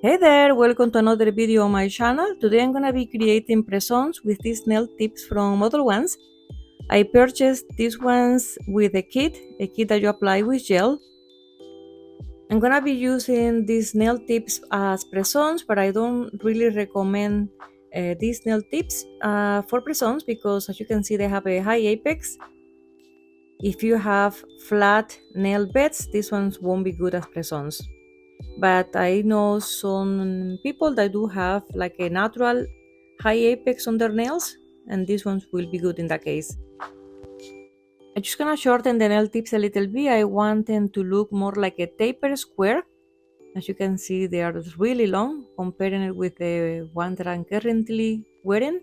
Hey there, welcome to another video on my channel. Today I'm gonna be creating press-ons with these nail tips from Model Ones. I purchased these ones with a kit that you apply with gel. I'm gonna be using these nail tips as press-ons, but I don't really recommend these nail tips for press-ons because as you can see they have a high apex. If you have flat nail beds, these ones won't be good as press-ons. But I know some people that do have like a natural high apex on their nails, and these ones will be good in that case. I'm just gonna shorten the nail tips a little bit. I want them to look more like a taper square. As you can see, they are really long comparing it with the one that I'm currently wearing.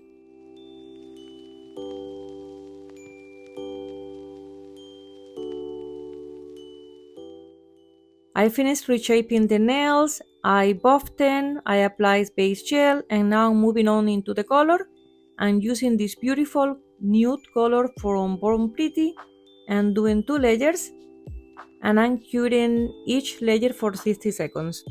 I finished reshaping the nails, I buffed them, I applied base gel, and now moving on into the color. I'm using this beautiful nude color from Born Pretty and doing 2 layers, and I'm curing each layer for 60 seconds.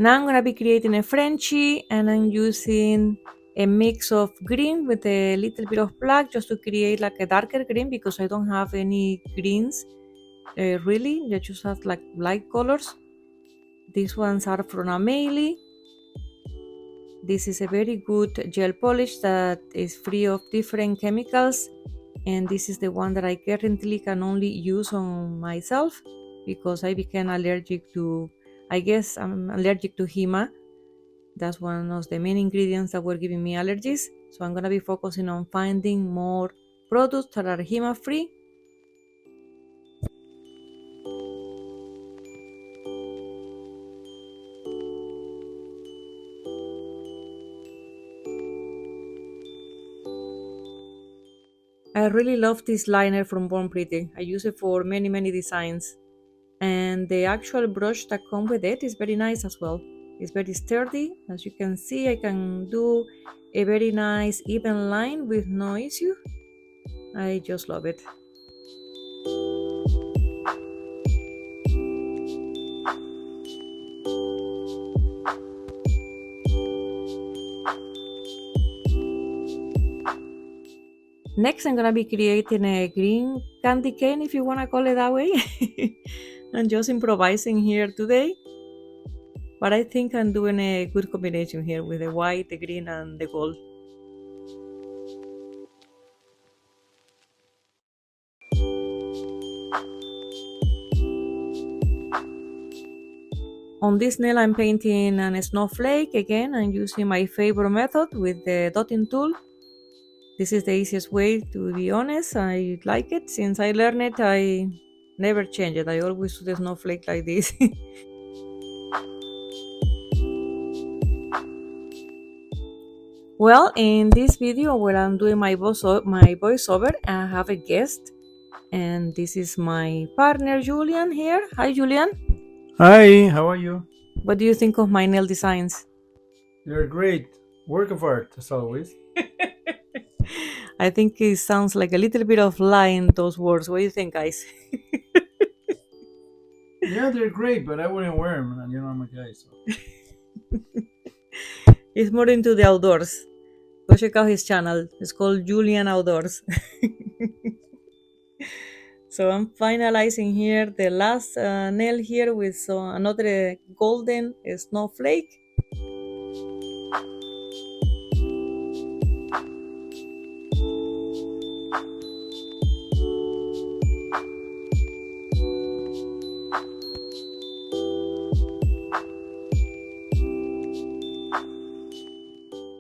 Now I'm gonna be creating a Frenchie, and I'm using a mix of green with a little bit of black just to create like a darker green because I don't have any greens really. I just have like light colors. These ones are from Amelie. This is a very good gel polish that is free of different chemicals, and this is the one that I currently can only use on myself because I became allergic to, I guess I'm allergic to HEMA. That's one of the main ingredients that were giving me allergies. So I'm gonna be focusing on finding more products that are HEMA free. I really love this liner from Born Pretty. I use it for many designs. And the actual brush that comes with it is very nice as well. It's very sturdy. As you can see, I can do a very nice even line with no issue. I just love it. Next, I'm gonna be creating a green candy cane, if you wanna call it that way. I'm just improvising here today, but I think I'm doing a good combination here with the white, the green, and the gold. On this nail, I'm painting a snowflake. Again, I'm using my favorite method with the dotting tool. This is the easiest way, to be honest. I like it. Since I learned it, I never change it. I always do the snowflake like this. Well, in this video where I'm doing my voiceover, I have a guest, and this is my partner Julian here. Hi, Julian. Hi, how are you? What do you think of my nail designs? You're great. Work of art, as always. I think it sounds like a little bit of lie in those words. What do you think, guys? Yeah, they're great, but I wouldn't wear them, and you know I'm a guy, so. He's more into the outdoors. Go check out his channel. It's called Julian Outdoors. So I'm finalizing here the last nail here with another golden snowflake.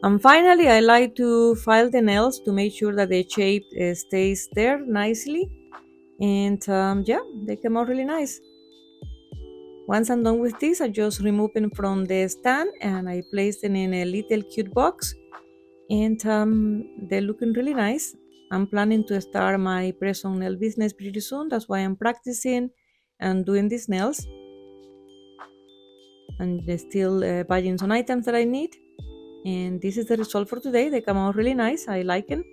And finally, I like to file the nails to make sure that the shape stays there nicely. And yeah, they come out really nice. Once I'm done with this, I just remove them from the stand and I place them in a little cute box. And they're looking really nice. I'm planning to start my press-on nail business pretty soon. That's why I'm practicing and doing these nails. And still buying some items that I need. And this is the result for today. They come out really nice. I like them.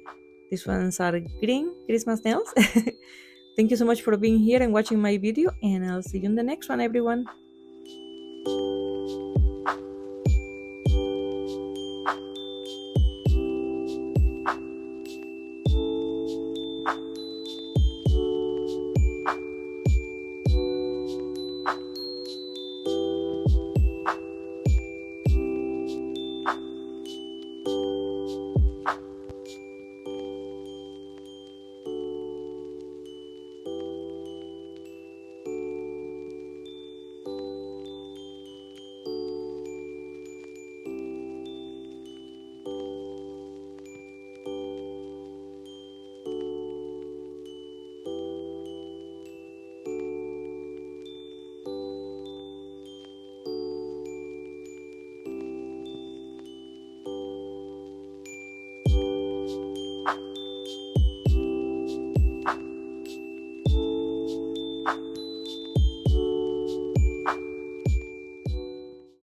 These ones are green Christmas nails. Thank you so much for being here and watching my video, and I'll see you in the next one, everyone.